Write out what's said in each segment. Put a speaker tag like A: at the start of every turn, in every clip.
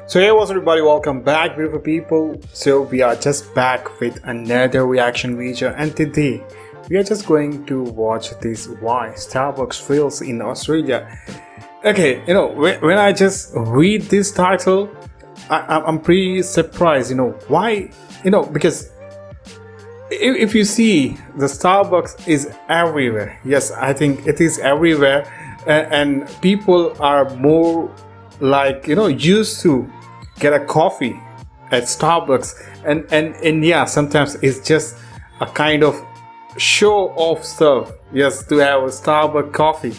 A: So hey, what's up everybody, welcome back beautiful people. So we are just back with another reaction video, and today we are just going to watch this why Starbucks fails in Australia. Okay, when I just read this title, I'm pretty surprised, why, because if you see, the Starbucks is everywhere. Yes, I think it is everywhere, and people are more like used to get a coffee at Starbucks, and yeah, sometimes it's just a kind of show off stuff, yes, to have a Starbucks coffee.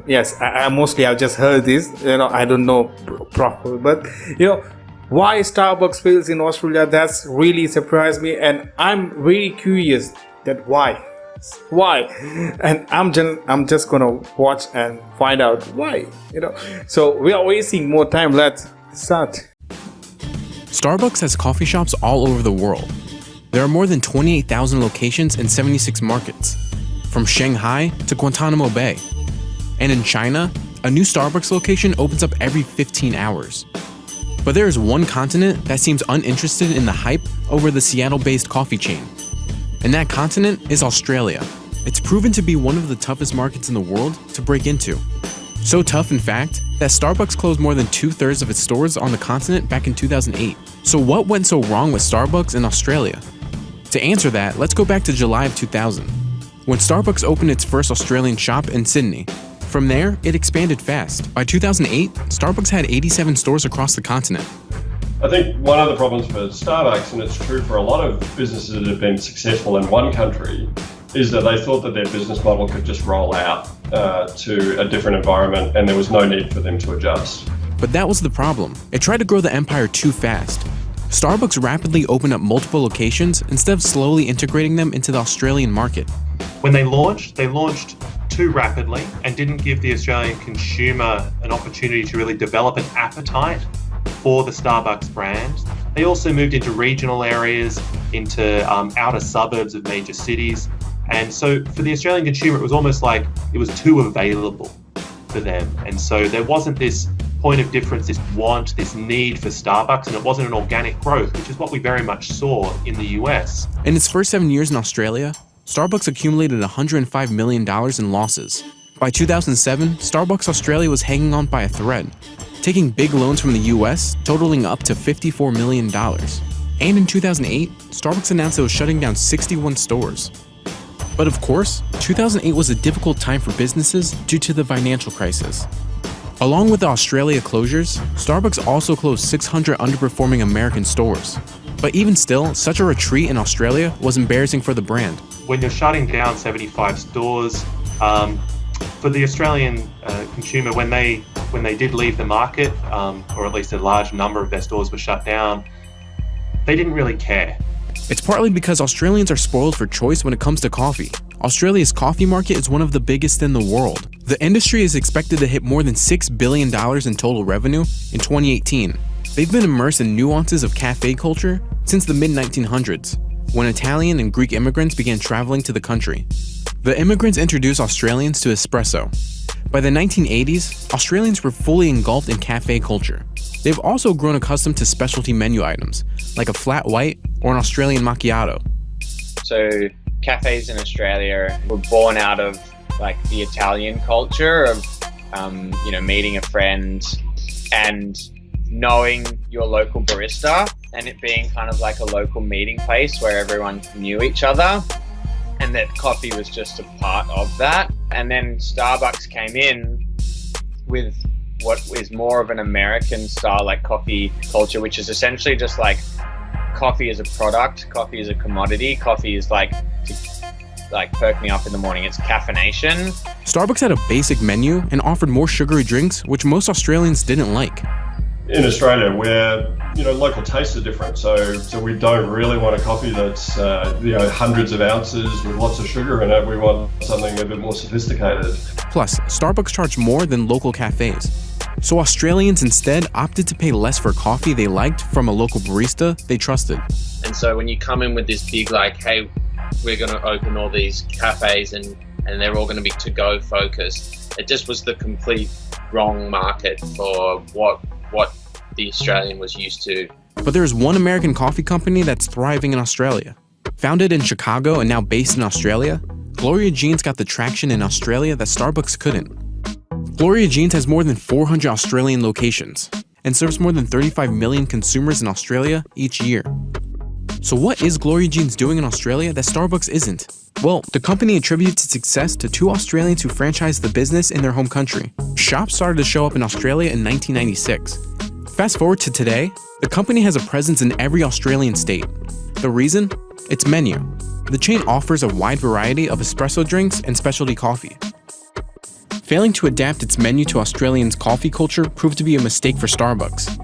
A: Yes, I mostly I've just heard this, I don't know properly, but why Starbucks fails in Australia, that's really surprised me, and I'm really curious that why, and I'm just gonna watch and find out why. So we are wasting more time. Let's start.
B: Starbucks has coffee shops all over the world. There are more than 28,000 locations in 76 markets, from Shanghai to Guantanamo Bay. And in China, a new Starbucks location opens up every 15 hours. But there is one continent that seems uninterested in the hype over the Seattle-based coffee chain. And that continent is Australia. It's proven to be one of the toughest markets in the world to break into. So tough, in fact, that Starbucks closed more than 2/3 of its stores on the continent back in 2008. So what went so wrong with Starbucks in Australia? To answer that, let's go back to July of 2000, when Starbucks opened its first Australian shop in Sydney. From there, it expanded fast. By 2008, Starbucks had 87 stores across the continent.
C: I think one of the problems for Starbucks, and it's true for a lot of businesses that have been successful in one country, is that they thought that their business model could just roll out to a different environment and there was no need for them to adjust.
B: But that was the problem. It tried to grow the empire too fast. Starbucks rapidly opened up multiple locations instead of slowly integrating them into the Australian market.
D: When they launched too rapidly and didn't give the Australian consumer an opportunity to really develop an appetite for the Starbucks brand. They also moved into regional areas, into outer suburbs of major cities. And so for the Australian consumer, it was almost like it was too available for them. And so there wasn't this point of difference, this want, this need for Starbucks, and it wasn't an organic growth, which is what we very much saw in the US.
B: In its first 7 years in Australia, Starbucks accumulated $105 million in losses. By 2007, Starbucks Australia was hanging on by a thread, taking big loans from the US totaling up to $54 million. And in 2008, Starbucks announced it was shutting down 61 stores. But of course, 2008 was a difficult time for businesses due to the financial crisis. Along with the Australia closures, Starbucks also closed 600 underperforming American stores. But even still, such a retreat in Australia was embarrassing for the brand.
D: When you're shutting down 75 stores, for the Australian consumer, when they did leave the market, or at least a large number of their stores were shut down, they didn't really care.
B: It's partly because Australians are spoiled for choice when it comes to coffee. Australia's coffee market is one of the biggest in the world. The industry is expected to hit more than $6 billion in total revenue in 2018. They've been immersed in nuances of cafe culture since the mid-1900s, when Italian and Greek immigrants began traveling to the country. The immigrants introduced Australians to espresso. By the 1980s, Australians were fully engulfed in cafe culture. They've also grown accustomed to specialty menu items, like a flat white or an Australian macchiato.
E: So cafes in Australia were born out of like the Italian culture of, meeting a friend and knowing your local barista, and it being kind of like a local meeting place where everyone knew each other, and that coffee was just a part of that. And then Starbucks came in with what is more of an American style like coffee culture, which is essentially just like coffee is a product, coffee is a commodity, coffee is like perk me up in the morning, it's caffeination.
B: Starbucks had a basic menu and offered more sugary drinks, which most Australians didn't like.
C: In Australia, where local tastes are different, so we don't really want a coffee that's hundreds of ounces with lots of sugar in it. We want something a bit more sophisticated.
B: Plus, Starbucks charged more than local cafes. So Australians instead opted to pay less for coffee they liked from a local barista they trusted.
F: And so when you come in with this big hey, we're going to open all these cafes and they're all going to be to-go focused, it just was the complete wrong market for what the Australian was used to.
B: But there's one American coffee company that's thriving in Australia. Founded in Chicago and now based in Australia, Gloria Jean's got the traction in Australia that Starbucks couldn't. Gloria Jean's has more than 400 Australian locations and serves more than 35 million consumers in Australia each year. So what is Gloria Jean's doing in Australia that Starbucks isn't? Well, the company attributes its success to two Australians who franchised the business in their home country. Shops started to show up in Australia in 1996. Fast forward to today, the company has a presence in every Australian state. The reason? Its menu. The chain offers a wide variety of espresso drinks and specialty coffee. Failing to adapt its menu to Australians' coffee culture proved to be a mistake for Starbucks.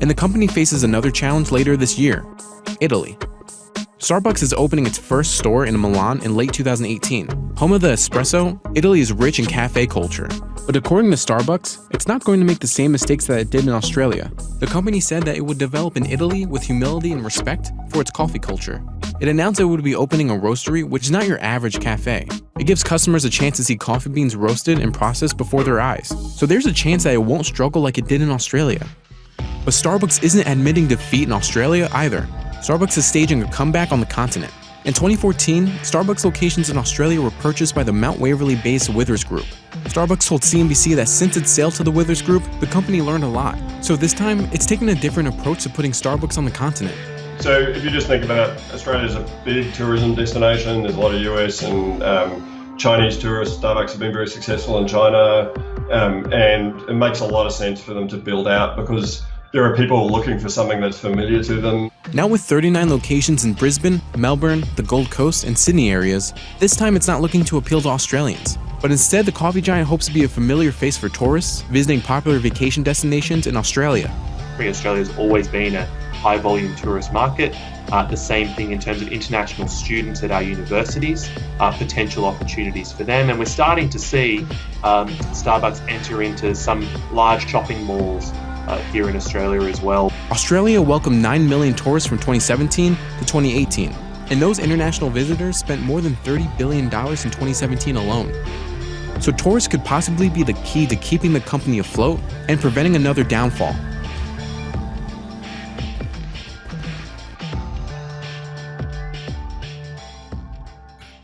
B: And the company faces another challenge later this year: Italy. Starbucks is opening its first store in Milan in late 2018. Home of the espresso, Italy is rich in cafe culture. But according to Starbucks, it's not going to make the same mistakes that it did in Australia. The company said that it would develop in Italy with humility and respect for its coffee culture. It announced it would be opening a roastery, which is not your average cafe. It gives customers a chance to see coffee beans roasted and processed before their eyes. So there's a chance that it won't struggle like it did in Australia. But Starbucks isn't admitting defeat in Australia either. Starbucks is staging a comeback on the continent. In 2014, Starbucks locations in Australia were purchased by the Mount Waverley-based Withers Group. Starbucks told CNBC that since its sale to the Withers Group, the company learned a lot. So this time, it's taken a different approach to putting Starbucks on the continent.
C: So if you just think about Australia as a big tourism destination, there's a lot of US and Chinese tourists. Starbucks have been very successful in China, and it makes a lot of sense for them to build out because there are people looking for something that's familiar to them.
B: Now with 39 locations in Brisbane, Melbourne, the Gold Coast, and Sydney areas, this time it's not looking to appeal to Australians. But instead, the coffee giant hopes to be a familiar face for tourists visiting popular vacation destinations in Australia.
D: Australia's always been a high-volume tourist market. The same thing in terms of international students at our universities, potential opportunities for them. And we're starting to see Starbucks enter into some large shopping malls here in Australia as well.
B: Australia welcomed 9 million tourists from 2017 to 2018, and those international visitors spent more than $30 billion in 2017 alone. So tourists could possibly be the key to keeping the company afloat and preventing another downfall.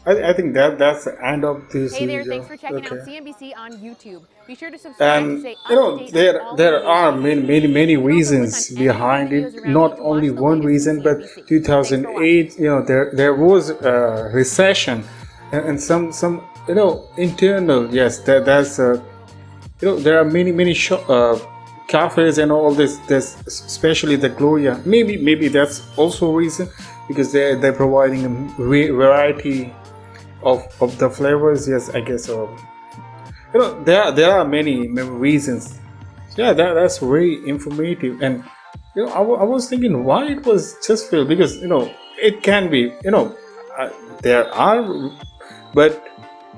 A: I think that's the end of this
G: Hey there,
A: video.
G: thanks for checking out
A: Okay.
G: CNBC on YouTube. Be sure to subscribe to stay
A: You know,
G: up to date on all
A: there
G: the
A: are
G: latest
A: many
G: news.
A: reasons behind it. Not only one reason, but 2008. You know, there was a recession, and some internal. Yes, that's there are many cafes and all this. There's especially the Gloria. Maybe that's also a reason because they're providing a variety of the flavors. Yes, I guess so. There are many reasons. Yeah, that's very informative. And I was thinking why it was just filled, because it can be there are, but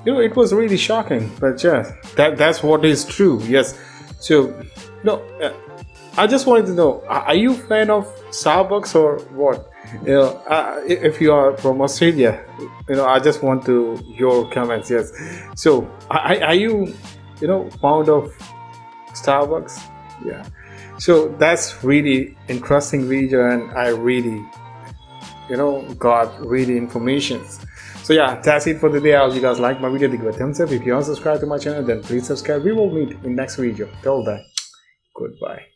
A: it was really shocking. But yeah, that's what is true. Yes. So I just wanted to know, are you a fan of Starbucks or what? If you are from Australia, I just want your comments. Yes. So are you fond of Starbucks? Yeah. So that's really interesting video, and I really got really information. So yeah, that's it for the day. I hope you guys like my video. Give a thumbs up. If you aren't subscribed to my channel, then please subscribe. We will meet in next video. Till then, goodbye.